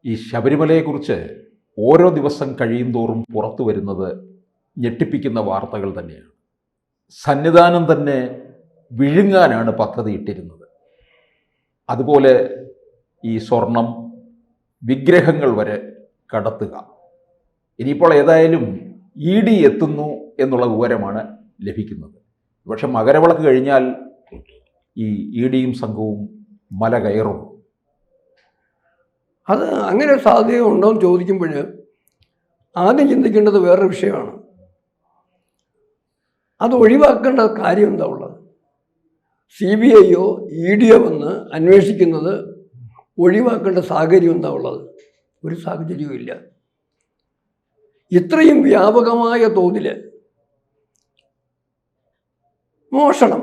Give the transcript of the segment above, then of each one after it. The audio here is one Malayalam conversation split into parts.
ഈ ശബരിമലയെക്കുറിച്ച് ഓരോ ദിവസം കഴിയും തോറും പുറത്തു വരുന്നത് ഞെട്ടിപ്പിക്കുന്ന വാർത്തകൾ തന്നെയാണ്. സന്നിധാനം തന്നെ വിഴുങ്ങാനാണ് പദ്ധതി ഇട്ടിരുന്നത്. അതുപോലെ ഈ സ്വർണം, വിഗ്രഹങ്ങൾ വരെ കടത്തുക. ഇനിയിപ്പോൾ ഏതായാലും ED എത്തുന്നു എന്നുള്ള വിവരമാണ് ലഭിക്കുന്നത്. പക്ഷെ മകരവിളക്ക് കഴിഞ്ഞാൽ ഈ EDയും സംഘവും മല കയറും. അത് അങ്ങനെ സാധ്യത ഉണ്ടോ എന്ന് ചോദിക്കുമ്പോൾ ആദ്യം ചിന്തിക്കേണ്ടത് വേറൊരു വിഷയമാണ്. അത് ഒഴിവാക്കേണ്ട കാര്യം എന്താ ഉള്ളത്? CBIയോ EDയോ വന്ന് അന്വേഷിക്കുന്നത് ഒഴിവാക്കേണ്ട സാഹചര്യം എന്താ ഉള്ളത്? ഒരു സാഹചര്യവും ഇല്ല. ഇത്രയും വ്യാപകമായ തോതിൽ മോഷണം,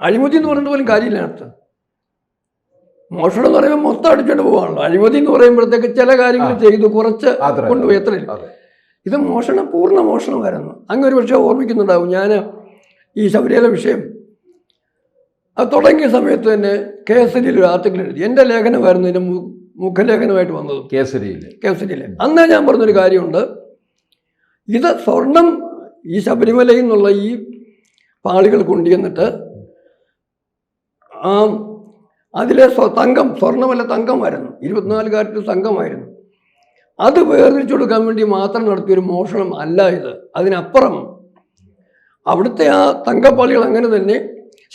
അഴിമതി എന്ന് പറയുന്നത് പോലും കാര്യമില്ല. അതിനകത്ത് മോഷണം എന്ന് പറയുമ്പോൾ മൊത്തം അടിച്ചുകൊണ്ട് പോകാണല്ലോ. അഴിമതി എന്ന് പറയുമ്പോഴത്തേക്ക് ചില കാര്യങ്ങൾ ചെയ്തു കുറച്ച് കൊണ്ടുപോയി. എത്രയില്ല ഇത് മോഷണം, പൂർണ്ണ മോഷണമായിരുന്നു. അങ്ങ് ഒരു പക്ഷേ ഓർമ്മിക്കുന്നുണ്ടാവും. ഞാൻ ഈ ശബരിമല വിഷയം അത് തുടങ്ങിയ സമയത്ത് തന്നെ കേസരിയിൽ ഒരു ആർട്ടിക്കിൾ എഴുതി. എൻ്റെ ലേഖനമായിരുന്നു ഇതിൻ്റെ മുഖലേഖനമായിട്ട് വന്നത് കേസരിയിൽ. അന്നേ ഞാൻ പറഞ്ഞൊരു കാര്യമുണ്ട്. ഇത് സ്വർണം ഈ ശബരിമലയിൽ നിന്നുള്ള ഈ പാളികൾ കൊണ്ടുവന്നിട്ട് അതിലെ തങ്കം, സ്വർണ്ണമല്ല തങ്കമായിരുന്നു, 24 കാരറ്റ് തങ്കമായിരുന്നു. അത് വേർതിരിച്ചു കൊടുക്കാൻ വേണ്ടി മാത്രം നടത്തിയൊരു മോഷണം അല്ല ഇത്. അതിനപ്പുറം അവിടുത്തെ ആ തങ്കപ്പാളികൾ അങ്ങനെ തന്നെ,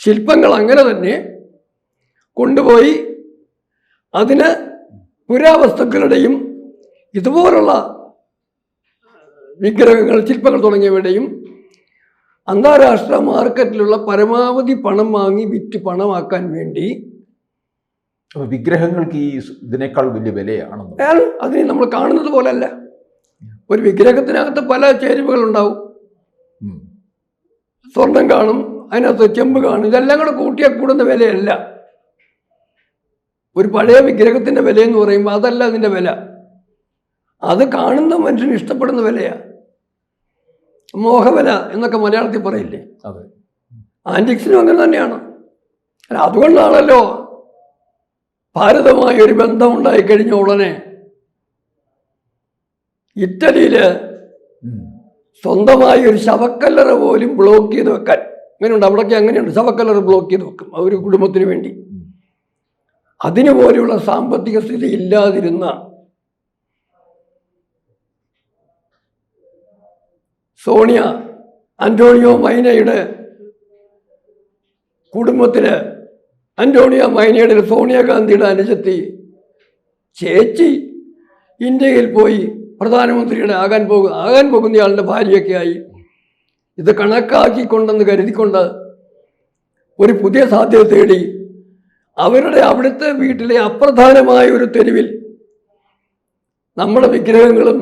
ശില്പങ്ങൾ അങ്ങനെ തന്നെ കൊണ്ടുപോയി അതിന് പുരാവസ്തുക്കളുടെയും ഇതുപോലുള്ള വിഗ്രഹങ്ങൾ, ശില്പങ്ങൾ തുടങ്ങിയവയുടെയും അന്താരാഷ്ട്ര മാർക്കറ്റിലുള്ള പരമാവധി പണം വാങ്ങി വിറ്റ് പണമാക്കാൻ വേണ്ടി. വിഗ്രഹങ്ങൾക്ക് ഈ ഇതിനേക്കാൾ വലിയ വിലയാണ്. അതിന് നമ്മൾ കാണുന്നത് പോലല്ല. ഒരു വിഗ്രഹത്തിനകത്ത് പല ചേരുവകളുണ്ടാവും. സ്വർണം കാണും, അതിനകത്ത് ചെമ്പ് കാണും. ഇതെല്ലാം കൂടെ കൂട്ടിയാൽ കൂടുന്ന വിലയല്ല. ഒരു പഴയ വിഗ്രഹത്തിൻ്റെ വിലയെന്ന് പറയുമ്പോൾ അതല്ല അതിൻ്റെ വില. അത് കാണുന്ന മനുഷ്യന് ഇഷ്ടപ്പെടുന്ന വിലയാണ്. മോഹവില എന്നൊക്കെ മലയാളത്തിൽ പറയില്ലേ? അതെ, ആൻറ്റിക്സിനും അങ്ങനെ തന്നെയാണ്. അല്ല, അതുകൊണ്ടാണല്ലോ ഭാരതമായ ഒരു ബന്ധം ഉണ്ടായിക്കഴിഞ്ഞ ഉടനെ ഇറ്റലിയിൽ സ്വന്തമായി ഒരു ശവക്കല്ലറ പോലും ബ്ലോക്ക് ചെയ്ത് വെക്കാൻ അങ്ങനെയുണ്ട്. അവിടേക്ക് അങ്ങനെയുണ്ട്, ശവക്കല്ലറ ബ്ലോക്ക് ചെയ്ത് വെക്കും ഒരു കുടുംബത്തിന് വേണ്ടി. അതിനു പോലെയുള്ള സാമ്പത്തിക സ്ഥിതി ഇല്ലാതിരുന്ന അന്റോണിയോ മൈനയുടെ കുടുംബത്തിൽ, അന്റോണിയോ മൈനയുടെ സോണിയാഗാന്ധിയുടെ അനുജത്തി ചേച്ചി ഇന്ത്യയിൽ പോയി പ്രധാനമന്ത്രിയുടെ ആകാൻ പോകുന്നയാളുടെ ഭാര്യയൊക്കെ ആയി. ഇത് കണക്കാക്കിക്കൊണ്ടെന്ന് കരുതിക്കൊണ്ട് ഒരു പുതിയ സാധ്യത തേടി അവിടുത്തെ വീട്ടിലെ അപ്രധാനമായ ഒരു തെരുവിൽ നമ്മുടെ വിഗ്രഹങ്ങളും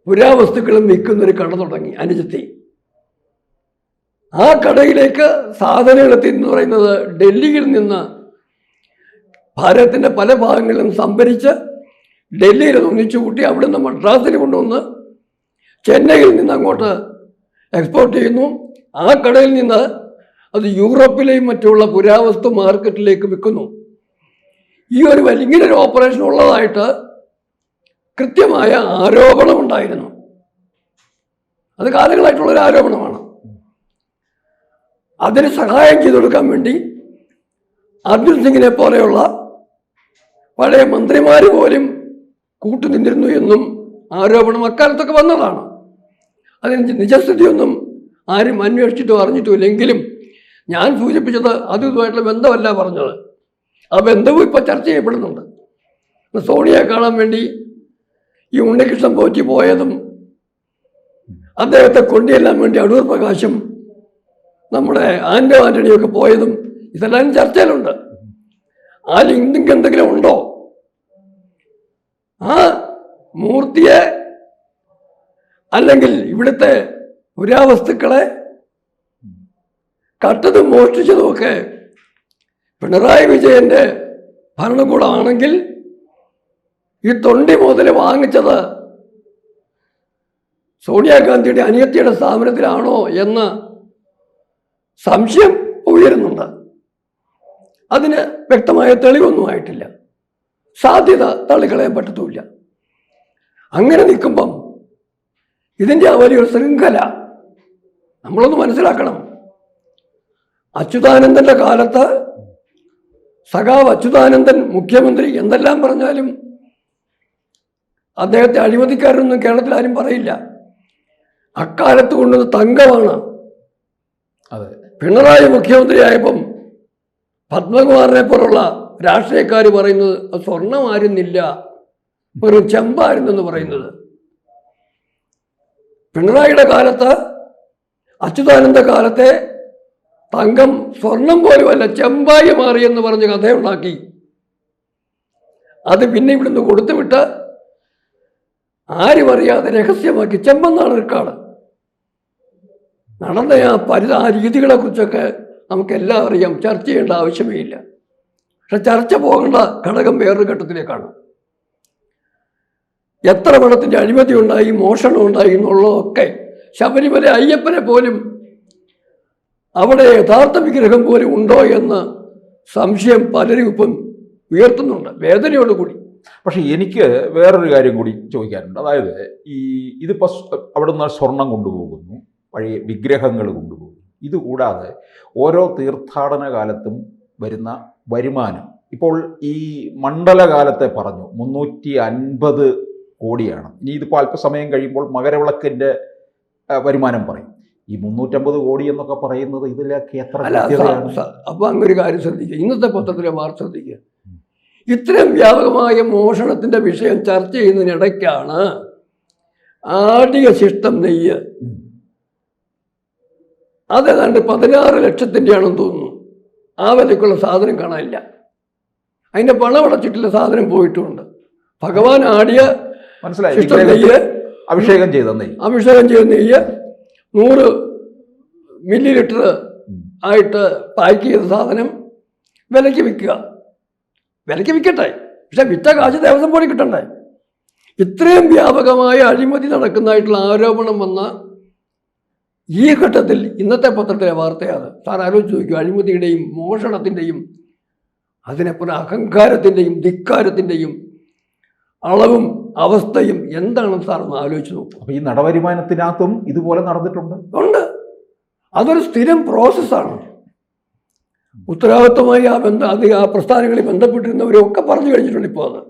പുരാവസ്തുക്കളും വിൽക്കുന്നൊരു കട തുടങ്ങി അനുജത്തി. ആ കടയിലേക്ക് സാധനങ്ങൾ എത്തിയെന്ന് പറയുന്നത് ഡൽഹിയിൽ നിന്ന് ഭാരതത്തിൻ്റെ പല ഭാഗങ്ങളിലും സംഭരിച്ച് ഡൽഹിയിൽ ഒന്നിച്ചു കൂട്ടി അവിടെ നിന്ന് മദ്രാസിൽ കൊണ്ടുവന്ന് ചെന്നൈയിൽ നിന്ന് അങ്ങോട്ട് എക്സ്പോർട്ട് ചെയ്യുന്നു. ആ കടയിൽ നിന്ന് അത് യൂറോപ്പിലെയും മറ്റുള്ള പുരാവസ്തു മാർക്കറ്റിലേക്ക് വിൽക്കുന്നു. ഈ ഒരു വലിയൊരു ഓപ്പറേഷൻ ഉള്ളതായിട്ട് കൃത്യമായ ആരോപണമുണ്ടായിരുന്നു. അത് കാലങ്ങളായിട്ടുള്ളൊരു ആരോപണമാണ്. അതിന് സഹായം ചെയ്തു കൊടുക്കാൻ വേണ്ടി അർജുൻ സിംഗിനെ പോലെയുള്ള പഴയ മന്ത്രിമാർ പോലും കൂട്ടുനിന്നിരുന്നു എന്നും ആരോപണം അക്കാലത്തൊക്കെ വന്നതാണ്. അതിന് നിജസ്ഥിതിയൊന്നും ആരും അന്വേഷിച്ചിട്ടോ അറിഞ്ഞിട്ടുമില്ല. എങ്കിലും ഞാൻ സൂചിപ്പിച്ചത് അതുമായിട്ടുള്ള ബന്ധമല്ല പറഞ്ഞത്. ആ ബന്ധവും ഇപ്പോൾ ചർച്ച ചെയ്യപ്പെടുന്നുണ്ട്. സോണിയെ കാണാൻ വേണ്ടി ഈ ഉണ്ണികൃഷ്ണൻ പോറ്റി പോയതും അദ്ദേഹത്തെ കൊണ്ടുചെല്ലാൻ വേണ്ടി അടൂർ പ്രകാശും നമ്മുടെ ആൻ്റണിയൊക്കെ പോയതും ഇതെല്ലാം ചർച്ചയിലുണ്ട്. ആ ലിങ്ക് എന്തെങ്കിലും ഉണ്ടോ? ആ മൂർത്തിയെ അല്ലെങ്കിൽ ഇവിടുത്തെ പുരാവസ്തുക്കളെ കട്ടതും മോഷ്ടിച്ചതുമൊക്കെ പിണറായി വിജയൻ്റെ ഭരണകൂടമാണെങ്കിൽ ഈ തൊണ്ടി മുതൽ വാങ്ങിച്ചത് സോണിയാഗാന്ധിയുടെ അനിയത്തിയുടെ സ്ഥാപനത്തിലാണോ എന്ന സംശയം ഉയരുന്നുണ്ട്. അതിന് വ്യക്തമായ തെളിവൊന്നും ആയിട്ടില്ല. സാധ്യത തള്ളിക്കളയാൻ പറ്റത്തുമില്ല. അങ്ങനെ നിൽക്കുമ്പം ഇതിൻ്റെ ആ വലിയൊരു ശൃംഖല നമ്മളൊന്ന് മനസ്സിലാക്കണം. അച്യുതാനന്ദൻ്റെ കാലത്ത് സഖാവ് അച്യുതാനന്ദൻ മുഖ്യമന്ത്രി എന്തെല്ലാം പറഞ്ഞാലും അദ്ദേഹത്തെ അഴിമതിക്കാരനൊന്നും കേരളത്തിൽ ആരും പറയില്ല. അക്കാലത്ത് കൊണ്ടത് തങ്കമാണ്. പിണറായി മുഖ്യമന്ത്രിയായപ്പം പത്മകുമാറിനെ പോലുള്ള രാഷ്ട്രീയക്കാർ പറയുന്നത് സ്വർണ്ണമായിരുന്നില്ല, ഒരു ചെമ്പായിരുന്നെന്ന് പറയുന്നത്. പിണറായിയുടെ കാലത്ത് അച്യുതാനന്ദ കാലത്തെ തങ്കം സ്വർണം പോലുമല്ല ചെമ്പായി മാറിയെന്ന് പറഞ്ഞ് കഥയുണ്ടാക്കി. അത് പിന്നെ ഇവിടുന്ന് കൊടുത്തുവിട്ട് ആരും അറിയാതെ രഹസ്യമാക്കി ചെമ്പെന്നാണ് റെക്കോർഡ്. നടന്ന ആ രീതികളെ കുറിച്ചൊക്കെ നമുക്കെല്ലാം അറിയാം, ചർച്ച ചെയ്യേണ്ട ആവശ്യമേ ഇല്ല. പക്ഷെ ചർച്ച പോകേണ്ട ഘടകം വേറൊരു ഘട്ടത്തിലേക്കാണ്. എത്ര പണത്തിൻ്റെ അഴിമതി ഉണ്ടായി, മോഷണം ഉണ്ടായി എന്നുള്ളതൊക്കെ ശബരിമല അയ്യപ്പനെ പോലും അവിടെ യഥാർത്ഥ വിഗ്രഹം പോലും ഉണ്ടോ എന്ന് സംശയം പലരും ഇപ്പം ഉയർത്തുന്നുണ്ട്, വേദനയോടുകൂടി. പക്ഷെ എനിക്ക് വേറൊരു കാര്യം കൂടി ചോദിക്കാനുണ്ട്. അതായത് ഇതിപ്പോൾ അവിടെ നിന്ന് സ്വർണം കൊണ്ടുപോകുന്നു, പഴയ വിഗ്രഹങ്ങൾ കൊണ്ടുപോകുന്നു. ഇതുകൂടാതെ ഓരോ തീർത്ഥാടന കാലത്തും വരുന്ന വരുമാനം, ഇപ്പോൾ ഈ മണ്ഡലകാലത്തെ പറഞ്ഞു 350 കോടിയാണ്. ഇനി ഇതിപ്പോൾ അല്പസമയം കഴിയുമ്പോൾ മകരവിളക്കിൻ്റെ വരുമാനം പറയും. ഈ 350 കോടി എന്നൊക്കെ പറയുന്നത് ഇതിലൊക്കെ എത്ര? അപ്പോൾ അങ്ങൊരു കാര്യം ശ്രദ്ധിക്കുക, ഇന്നത്തെ പത്രത്തിലെ വാർത്ത ശ്രദ്ധിക്കുക. ഇത്രയും വ്യാപകമായ മോഷണത്തിൻ്റെ വിഷയം ചർച്ച ചെയ്യുന്നതിനിടയ്ക്കാണ് ആടിയ ശിഷ്ടം നെയ്യ്, അതേതാണ്ട് 16 ലക്ഷത്തിൻ്റെ ആണെന്ന് തോന്നുന്നു. ആ വിലയ്ക്കുള്ള സാധനം കാണാനില്ല. അതിൻ്റെ പണമടച്ചിട്ടുള്ള സാധനം പോയിട്ടുമുണ്ട്. ഭഗവാൻ ആടിയ ശിഷ്ടം നെയ്യ്, അഭിഷേകം ചെയ്ത നെയ്യ് 100 മില്ലി ആയിട്ട് പാക്ക് ചെയ്ത സാധനം വിലയ്ക്ക് വിൽക്കട്ടെ. പക്ഷെ വിറ്റ കാശ് ദേവസ്വം ബോർഡിൽ കിട്ടണ്ടേ? ഇത്രയും വ്യാപകമായ അഴിമതി നടക്കുന്നതായിട്ടുള്ള ആരോപണം വന്ന ഈ ഘട്ടത്തിൽ ഇന്നത്തെ പത്രത്തിലെ വാർത്തയാണ്. സാർ ആലോചിച്ച് നോക്കൂ, അഴിമതിയുടെയും മോഷണത്തിൻ്റെയും അതിനപ്പുറം അഹങ്കാരത്തിൻ്റെയും ധിക്കാരത്തിൻ്റെയും അളവും അവസ്ഥയും എന്താണെന്ന് സാർ ഒന്ന് ആലോചിച്ച് നോക്കും. അപ്പോൾ ഈ നടവരുമാനത്തിനകത്തും ഇതുപോലെ നടന്നിട്ടുണ്ട്. അതൊരു സ്ഥിരം പ്രോസസ്സാണ്. ഉത്തരവാദിത്വമായി ആ പ്രസ്ഥാനങ്ങളിൽ ബന്ധപ്പെട്ടിരുന്നവരൊക്കെ പറഞ്ഞു കഴിഞ്ഞിട്ടുണ്ട് ഇപ്പോൾ അത്.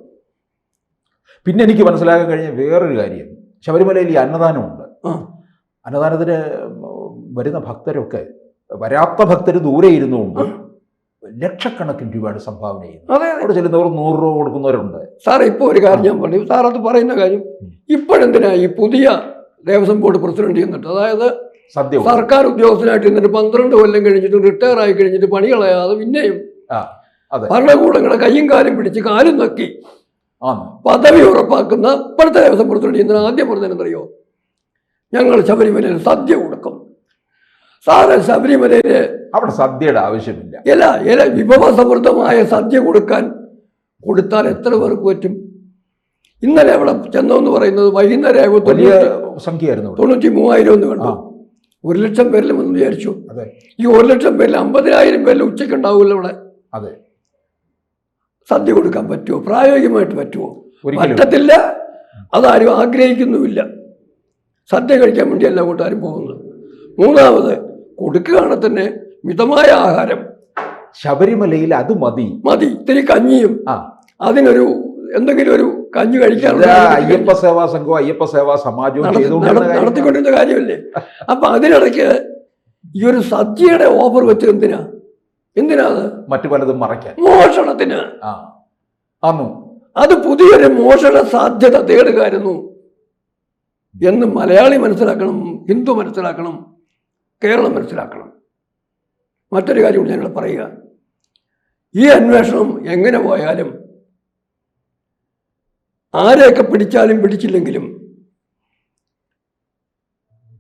പിന്നെ എനിക്ക് മനസ്സിലാക്കാൻ കഴിഞ്ഞ വേറൊരു കാര്യം, ശബരിമലയിൽ ഈ അന്നദാനമുണ്ട്. അന്നദാനത്തിന് വരുന്ന ഭക്തരൊക്കെ, വരാത്ത ഭക്തർ ദൂരെ ഇരുന്നുകൊണ്ട് ലക്ഷക്കണക്കിന് രൂപയാണ് സംഭാവന ചെയ്യുന്നത്. അവിടെ ചെല്ലുന്നവർ 100 രൂപ കൊടുക്കുന്നവരുണ്ട്. സാർ ഇപ്പോൾ ഒരു കാര്യം ഞാൻ പറഞ്ഞു, സാർ അത് പറയുന്ന കാര്യം ഇപ്പോഴെന്തിനാ ഈ പുതിയ ദേവസ്വം ബോർഡ് പ്രസിഡന്റ് ചെയ്യുന്നുണ്ട്? അതായത് സർക്കാർ ഉദ്യോഗസ്ഥനായിട്ട് ഇന്നിട്ട് 12 കൊല്ലം കഴിഞ്ഞിട്ട് റിട്ടയർ ആയി കഴിഞ്ഞിട്ട് പണി കളയാതെ പിന്നെയും ഭരണകൂടങ്ങളെ കയ്യും കാലും പിടിച്ച് കാലും നക്കി പദവി ഉറപ്പാക്കുന്ന ഇപ്പോഴത്തെ ദേവസ്വം പ്രസിഡന്റ് ചെയ്യുന്നതിന് ആദ്യം പറഞ്ഞതെന്നറിയോ? ഞങ്ങൾ ശബരിമലയിൽ സദ്യ കൊടുക്കും. സാറ് ശബരിമലയില് അവിടെ സദ്യയുടെ ആവശ്യമില്ല. വിഭവസമൃദ്ധമായ സദ്യ കൊടുത്താൽ എത്ര പേർക്ക് പറ്റും? ഇന്നലെ അവിടെ ചെന്നോന്ന് പറയുന്നത് വൈകുന്നേരം 93,000 എന്ന് കണ്ടു. 1 ലക്ഷം പേരിലും എന്ന് വിചാരിച്ചു. ഈ 1 ലക്ഷം പേരിൽ 50,000 പേരിൽ ഉച്ചയ്ക്ക് ഉണ്ടാവില്ല അവിടെ. സദ്യ കൊടുക്കാൻ പറ്റുമോ? പ്രായോഗികമായിട്ട് പറ്റുമോ? പറ്റത്തില്ല. അതാരും ആഗ്രഹിക്കുന്നുമില്ല. സദ്യ കഴിക്കാൻ വേണ്ടിയല്ല കൂട്ടാരും പോകുന്നത്. മൂന്നാമത് കൊടുക്കുകയാണെങ്കിൽ തന്നെ മിതമായ ആഹാരം. ശബരിമലയിൽ അത് മതി. ഇത്തിരി കഞ്ഞിയും അതിനൊരു എന്തെങ്കിലും ഒരു കഞ്ഞി കഴിക്കാറുണ്ട്. അയ്യപ്പ സേവാ സംഘവും അയ്യപ്പ സേവാ സമാജവും നടത്തിക്കൊണ്ടിരുന്ന കാര്യമല്ലേ? അപ്പൊ അതിനിടയ്ക്ക് ഈ ഒരു സദ്യയുടെ ഓഫർ വെച്ചത് എന്തിനാ അത്? മറ്റു പലതും മറയ്ക്കാൻ, മോഷണത്തിന്. അത് പുതിയൊരു മോഷണ സാധ്യത തേടുകയായിരുന്നു എന്ന് മലയാളി മനസ്സിലാക്കണം, ഹിന്ദു മനസ്സിലാക്കണം, കേരളം മനസ്സിലാക്കണം. മറ്റൊരു കാര്യം കൂടി ഞങ്ങൾ പറയുക, ഈ അന്വേഷണം എങ്ങനെ പോയാലും ആരെയൊക്കെ പിടിച്ചാലും പിടിച്ചില്ലെങ്കിലും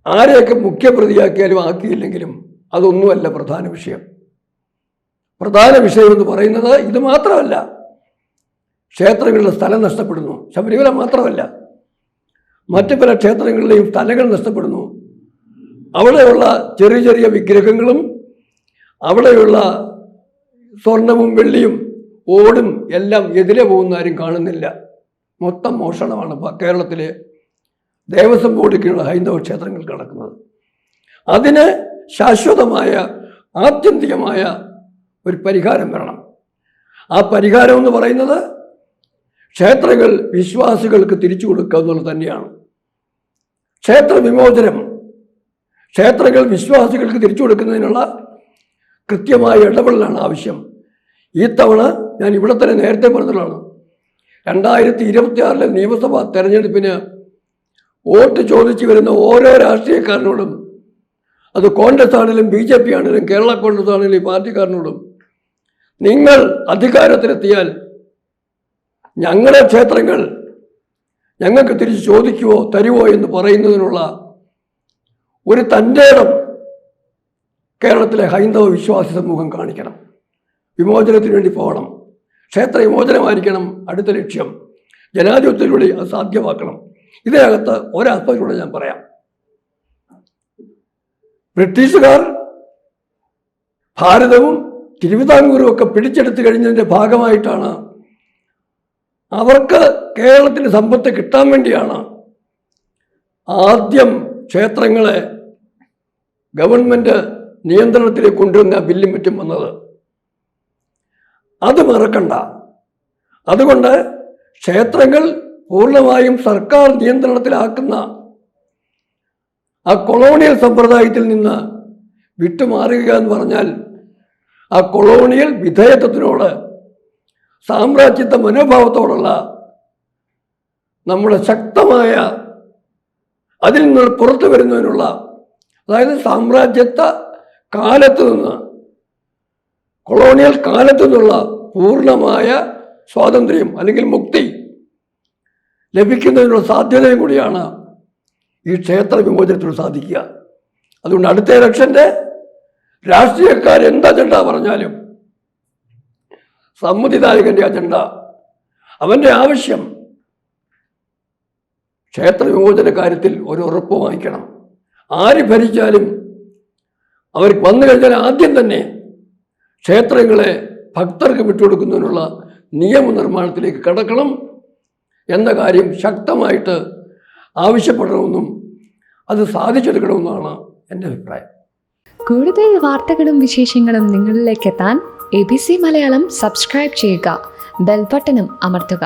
ആരെയൊക്കെ മുഖ്യപ്രതിയാക്കിയാലും ആക്കിയില്ലെങ്കിലും അതൊന്നുമല്ല പ്രധാന വിഷയം. പ്രധാന വിഷയം എന്ന് പറയുന്നത് ഇത് മാത്രമല്ല. ക്ഷേത്രങ്ങളിലെ സ്ഥലം നഷ്ടപ്പെടുന്നു. ശബരിമല മാത്രമല്ല, മറ്റു പല ക്ഷേത്രങ്ങളിലെയും സ്ഥലങ്ങൾ നഷ്ടപ്പെടുന്നു. അവിടെയുള്ള ചെറിയ ചെറിയ വിഗ്രഹങ്ങളും അവിടെയുള്ള സ്വർണവും വെള്ളിയും ഓടും എല്ലാം എതിരെ പോകുന്ന ആരും കാണുന്നില്ല. മൊത്തം മോഷണമാണ് ഇപ്പോൾ കേരളത്തിലെ ദേവസ്വം ബോർഡിലുള്ള ഹൈന്ദവ ക്ഷേത്രങ്ങൾ കിടക്കുന്നത്. അതിന് ശാശ്വതമായ ആത്യന്തികമായ ഒരു പരിഹാരം വരണം. ആ പരിഹാരം എന്ന് പറയുന്നത് ക്ഷേത്രങ്ങൾ വിശ്വാസികൾക്ക് തിരിച്ചു കൊടുക്കുക എന്നുള്ളത് തന്നെയാണ്. ക്ഷേത്ര വിമോചനം, ക്ഷേത്രങ്ങൾ വിശ്വാസികൾക്ക് തിരിച്ചു കൊടുക്കുന്നതിനുള്ള കൃത്യമായ ഇടപെടലാണ് ആവശ്യം. ഈ തവണ ഞാൻ ഇവിടെ തന്നെ നേരത്തെ പറഞ്ഞതാണ്, 2026 നിയമസഭാ തെരഞ്ഞെടുപ്പിന് വോട്ട് ചോദിച്ചു വരുന്ന ഓരോ രാഷ്ട്രീയക്കാരനോടും, അത് കോൺഗ്രസ് ആണെങ്കിലും BJP ആണെങ്കിലും കേരള കോൺഗ്രസ് ആണെങ്കിലും ഈ പാർട്ടിക്കാരനോടും, നിങ്ങൾ അധികാരത്തിലെത്തിയാൽ ഞങ്ങളുടെ ക്ഷേത്രങ്ങൾ ഞങ്ങൾക്ക് തിരിച്ച് ചോദിക്കുവോ തരുവോ എന്ന് പറയുന്നതിനുള്ള ഒരു തൻ്റേടം കേരളത്തിലെ ഹൈന്ദവ വിശ്വാസി സമൂഹം കാണിക്കണം. വിമോചനത്തിന് വേണ്ടി പോകണം. ക്ഷേത്ര വിമോചനമായിരിക്കണം അടുത്ത ലക്ഷ്യം. ജനാധിപത്യത്തിലൂടെ അത് സാധ്യമാക്കണം. ഇതിനകത്ത് ഒരാസ്പെക്റ്റിലൂടെ ഞാൻ പറയാം. ബ്രിട്ടീഷുകാർ ഭാരതവും തിരുവിതാംകൂറും ഒക്കെ പിടിച്ചെടുത്ത് കഴിഞ്ഞതിൻ്റെ ഭാഗമായിട്ടാണ്, അവർക്ക് കേരളത്തിന് സമ്പത്ത് കിട്ടാൻ വേണ്ടിയാണ് ആദ്യം ക്ഷേത്രങ്ങളെ ഗവൺമെൻറ് നിയന്ത്രണത്തിലേക്ക് കൊണ്ടുവന്ന ബില്ലും മറ്റും വന്നത്. അത് മറക്കണ്ട. അതുകൊണ്ട് ക്ഷേത്രങ്ങൾ പൂർണ്ണമായും സർക്കാർ നിയന്ത്രണത്തിലാക്കുന്ന ആ കൊളോണിയൽ സമ്പ്രദായത്തിൽ നിന്ന് വിട്ടുമാറുക എന്ന് പറഞ്ഞാൽ ആ കൊളോണിയൽ വിധേയത്വത്തിനോട്, സാമ്രാജ്യത്വ മനോഭാവത്തോടുള്ള നമ്മുടെ ശക്തമായ അതിൽ നിന്ന് പുറത്തു വരുന്നതിനുള്ള, അതായത് സാമ്രാജ്യത്വ കാലത്ത് നിന്ന്, കൊളോണിയൽ കാലത്തു നിന്നുള്ള പൂർണ്ണമായ സ്വാതന്ത്ര്യം അല്ലെങ്കിൽ മുക്തി ലഭിക്കുന്നതിനുള്ള സാധ്യതയും കൂടിയാണ് ഈ ക്ഷേത്ര വിമോചനത്തിലൂടെ സാധിക്കുക. അതുകൊണ്ട് അടുത്ത ഇലക്ഷൻ്റെ രാഷ്ട്രീയക്കാർ എന്ത് അജണ്ട പറഞ്ഞാലും സമ്മതിദായകൻ്റെ അജണ്ട, അവൻ്റെ ആവശ്യം ക്ഷേത്ര വിമോചന കാര്യത്തിൽ ഒരു ഉറപ്പ് വാങ്ങിക്കണം. ആര് ഭരിച്ചാലും അവർ വന്നു കഴിഞ്ഞാൽ ആദ്യം തന്നെ ക്ഷേത്രങ്ങളെ ഭക്തർക്ക് വിട്ടുകൊടുക്കുന്നതിനുള്ള നിയമനിർമ്മാണത്തിലേക്ക് കടക്കണം എന്ന കാര്യം ശക്തമായിട്ട് ആവശ്യപ്പെടണമെന്നും അത് സാധിച്ചെടുക്കണമെന്നാണ് എൻ്റെ അഭിപ്രായം. കൂടുതൽ വാർത്തകളും വിശേഷങ്ങളും നിങ്ങളിലേക്ക് എത്താൻ ABC മലയാളം സബ്സ്ക്രൈബ് ചെയ്യുക, ബെൽ ബട്ടണും അമർത്തുക.